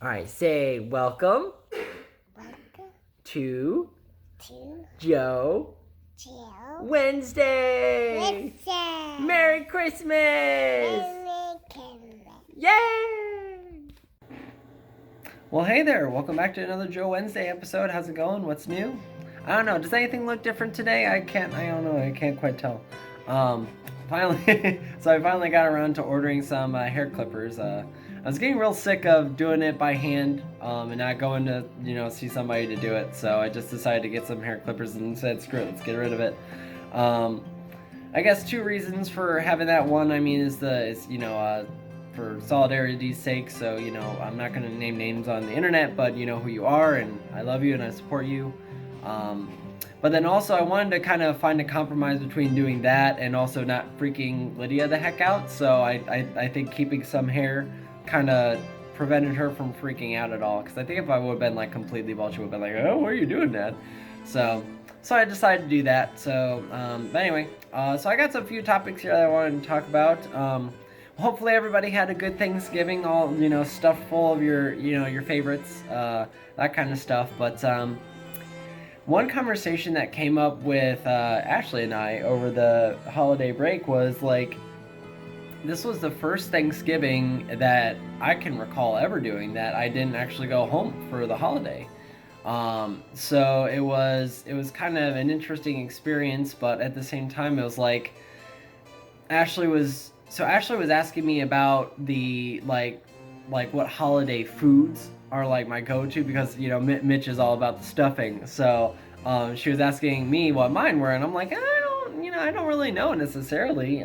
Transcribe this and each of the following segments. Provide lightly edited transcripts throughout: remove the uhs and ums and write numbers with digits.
All right, say welcome Welcome to to Joe Jill Wednesday. Wednesday. Merry Christmas! Merry Christmas. Yay! Well, hey there. Welcome back to another Joe Wednesday episode. How's it going? What's new? I don't know. Does anything look different today? I don't know. I can't quite tell. Um, finally, so I finally got around to ordering some hair clippers. I was getting real sick of doing it by hand and not going to see somebody to do it. So I just decided to get some hair clippers and said, screw it, let's get rid of it. Um, I guess two reasons for having that. One, I mean, for solidarity's sake. So I'm not gonna name names on the internet, but you know who you are, and I love you and I support you. Um, but then also, I wanted to kind of find a compromise between doing that and also not freaking Lydia the heck out. So I think keeping some hair kind of prevented her from freaking out at all. Because I think if I would have been like completely bald, she would have been like, "Oh, why are you doing that?" So I decided to do that. But anyway, so I got some few topics here that I wanted to talk about. Hopefully everybody had a good Thanksgiving, all stuffed full of your favorites, that kind of stuff. But one conversation that came up with Ashley and I over the holiday break was like, this was the first Thanksgiving that I can recall ever doing that I didn't actually go home for the holiday. So it was kind of an interesting experience, but at the same time, it was like Ashley was asking me about the like what holiday foods are like my go-to because Mitch is all about the stuffing. So she was asking me what mine were, and I'm like, I don't really know necessarily.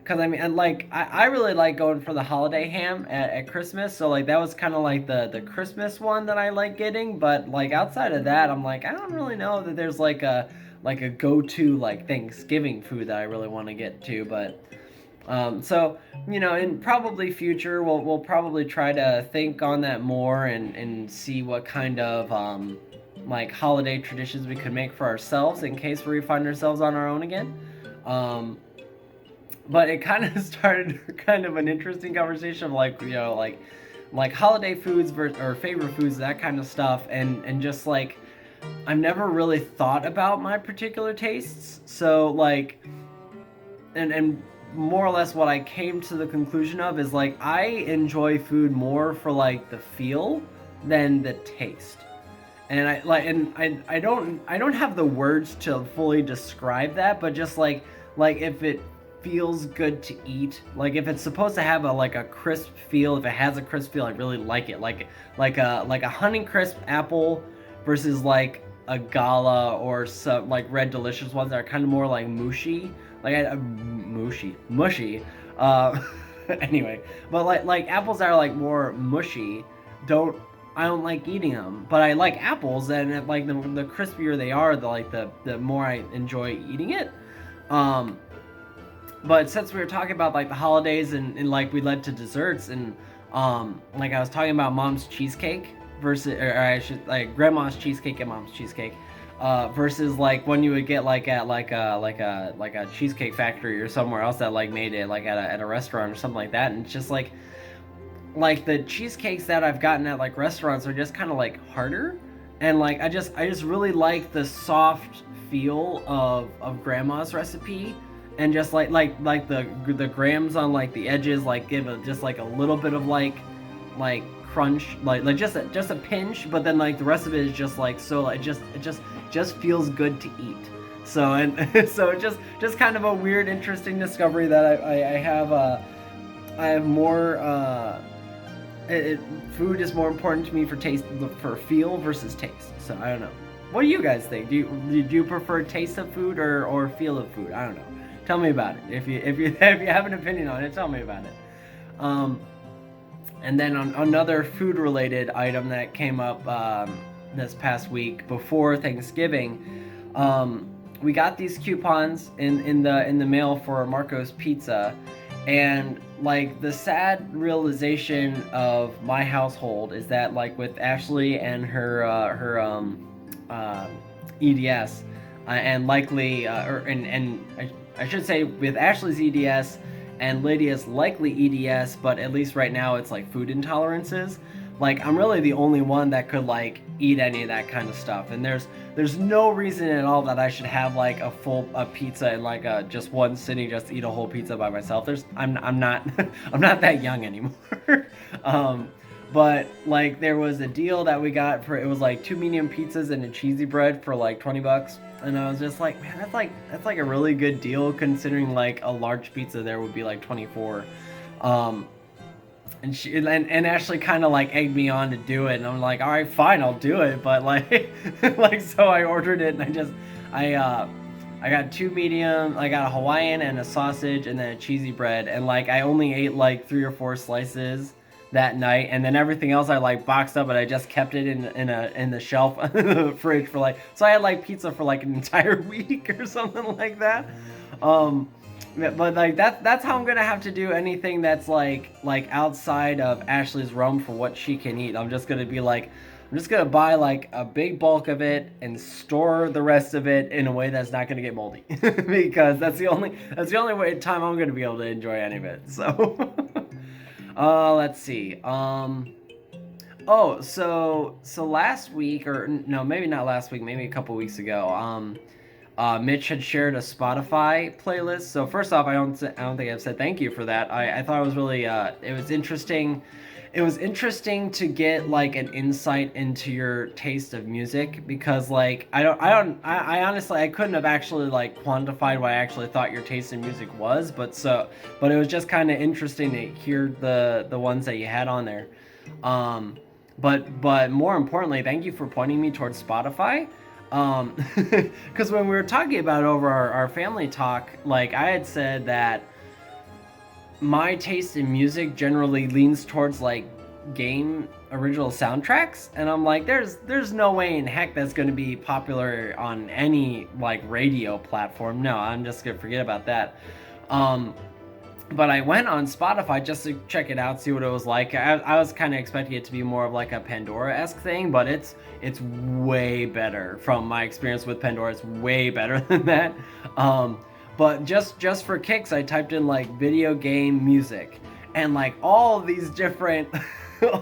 Because I mean, and like I really like going for the holiday ham at Christmas. So like that was kind of like the Christmas one that I like getting. But like outside of that, I'm like I don't really know that there's like a go-to like Thanksgiving food that I really want to get to. But so in probably future, we'll probably try to think on that more and see what kind of like holiday traditions we could make for ourselves in case we find ourselves on our own again. Um, but it kind of started kind of an interesting conversation of like like holiday foods or favorite foods, that kind of stuff, and just like I've never really thought about my particular tastes. So like and more or less what I came to the conclusion of is like I enjoy food more for like the feel than the taste. And I don't have the words to fully describe that, but just like if it feels good to eat, like if it's supposed to have a crisp feel, if it has a crisp feel, I really like it. Like a honey crisp apple versus like a gala or some like red delicious ones that are kind of more like mushy, mushy. Uh, anyway, but like apples that are like more mushy don't I don't like eating them, but I like apples, and like the crispier they are, the more I enjoy eating it. Um, but since we were talking about like the holidays and like we led to desserts and like I was talking about mom's cheesecake versus or I should like grandma's cheesecake and mom's cheesecake. Versus like when you would get like at like a cheesecake factory or somewhere else that like made it like at a restaurant or something like that, and it's just like the cheesecakes that I've gotten at like restaurants are just kind of like harder, and like I just really like the soft feel of grandma's recipe, and just like the grams on like the edges like give just like a little bit of like crunch, like just a pinch, but then like the rest of it is just like so like it just feels good to eat. So and so it just kind of a weird interesting discovery that I have more food is more important to me for taste, for feel versus taste. So I don't know. What do you guys think? Do you prefer taste of food or feel of food? I don't know. Tell me about it. If you if you have an opinion on it, tell me about it. Um, and then on another food related item that came up this past week before Thanksgiving, we got these coupons in the mail for Marco's Pizza, and like the sad realization of my household is that like with Ashley and her uh, EDS, and likely and I should say with Ashley's EDS and Lydia's likely EDS, but at least right now it's like food intolerances. like I'm really the only one that could like eat any of that kind of stuff, and there's no reason at all that I should have like a pizza in like a just one sitting, just eat a whole pizza by myself. I'm not I'm not that young anymore. um, but like there was a deal that we got for, it was like two medium pizzas and a cheesy bread for like $20, and I was just like, man, that's like a really good deal considering like a large pizza there would be like 24. Um, and Ashley kind of like egged me on to do it, and I'm like, all right, fine, I'll do it. But like, like so I ordered it, and I got two medium, I got a Hawaiian and a sausage, and then a cheesy bread, and like I only ate like 3 or 4 slices that night, and then everything else I like boxed up, and I just kept it in the shelf in the fridge for like, so I had like pizza for like an entire week or something like that. Um, but like that's how I'm gonna have to do anything that's like outside of Ashley's realm for what she can eat. I'm just gonna be like, I'm just gonna buy like a big bulk of it and store the rest of it in a way that's not gonna get moldy, because that's the only way time I'm gonna be able to enjoy any of it. So, let's see. Oh, so last week, or no, maybe not last week, maybe a couple weeks ago. Mitch had shared a Spotify playlist. So first off, I don't think I've said thank you for that. I thought it was really it was interesting. It was interesting to get like an insight into your taste of music, because like I honestly I couldn't have actually like quantified what I actually thought your taste in music was, but it was just kind of interesting to hear the ones that you had on there. But more importantly, thank you for pointing me towards Spotify. Because when we were talking about it over our family talk, like I had said that my taste in music generally leans towards like game original soundtracks, and I'm like, there's no way in heck that's going to be popular on any like radio platform. No, I'm just gonna forget about that. But I went on Spotify just to check it out, see what it was like. I was kind of expecting it to be more of like a Pandora-esque thing, but it's way better. From my experience with Pandora, it's way better than that. But just for kicks, I typed in like video game music, and like all these different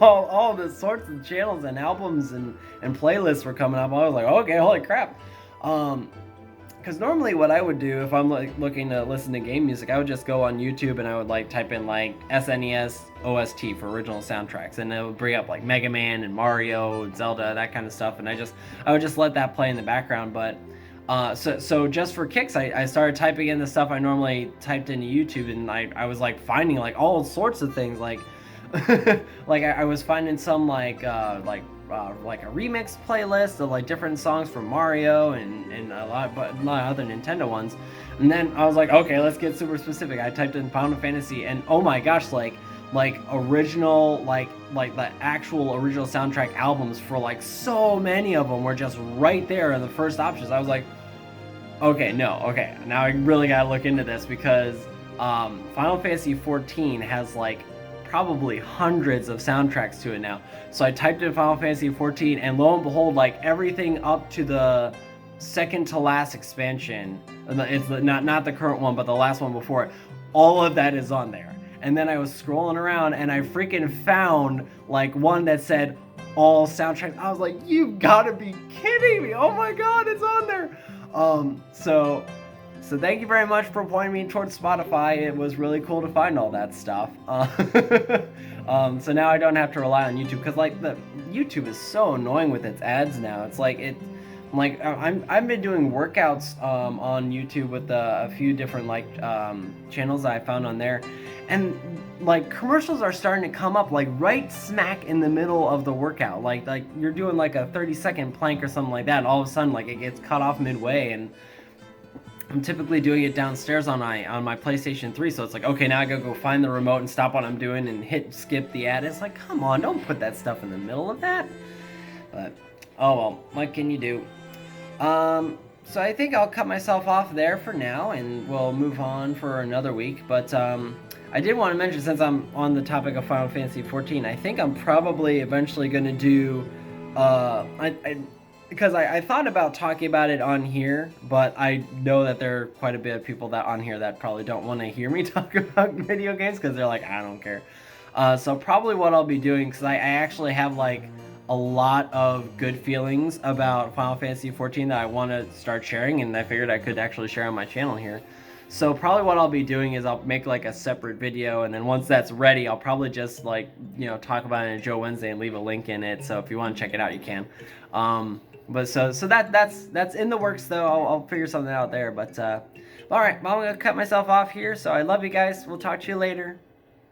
all the sorts of channels and albums and playlists were coming up. I was like, okay, holy crap. Because normally what I would do if I'm like looking to listen to game music, I would just go on YouTube and I would like type in like SNES OST for original soundtracks, and it would bring up like Mega Man and Mario and Zelda, that kind of stuff, and I would just let that play in the background. But so just for kicks, I started typing in the stuff I normally typed into YouTube, and I was like finding like all sorts of things, like like I was finding some like a remix playlist of like different songs from Mario and a lot of other Nintendo ones. And then I was like, okay, let's get super specific. I typed in Final Fantasy, and oh my gosh, like original like the actual original soundtrack albums for like so many of them were just right there in the first options. I was like, okay, now I really gotta look into this, because Final Fantasy 14 has like probably hundreds of soundtracks to it now. So I typed in Final Fantasy 14, and lo and behold, like everything up to the second to last expansion, it's not the current one, but the last one before it, all of that is on there. And then I was scrolling around, and I freaking found like one that said all soundtracks. I was like, you've gotta be kidding me. Oh my god, it's on there. So thank you very much for pointing me towards Spotify. It was really cool to find all that stuff. So now I don't have to rely on YouTube, because like the YouTube is so annoying with its ads now. It's like I've been doing workouts on YouTube with a few different like channels that I found on there, and like commercials are starting to come up like right smack in the middle of the workout. Like you're doing like a 30-second plank or something like that, and all of a sudden like it gets cut off midway. And I'm typically doing it downstairs on my PlayStation 3, so it's like, okay, now I gotta go find the remote and stop what I'm doing and hit skip the ad. It's like, come on, don't put that stuff in the middle of that. But oh well, what can you do? So I think I'll cut myself off there for now, and we'll move on for another week. But I did want to mention, since I'm on the topic of Final Fantasy 14, I think I'm probably eventually going to do because I thought about talking about it on here, but I know that there are quite a bit of people that on here that probably don't want to hear me talk about video games, because they're like, I don't care. So probably what I'll be doing, because I actually have like a lot of good feelings about Final Fantasy 14 that I want to start sharing, and I figured I could actually share on my channel here. So probably what I'll be doing is I'll make like a separate video, and then once that's ready, I'll probably just like, you know, talk about it in Joe Wednesday and leave a link in it. So if you want to check it out, you can. But so that's in the works though. I'll figure something out there. But all right, well, I'm gonna cut myself off here. So I love you guys. We'll talk to you later.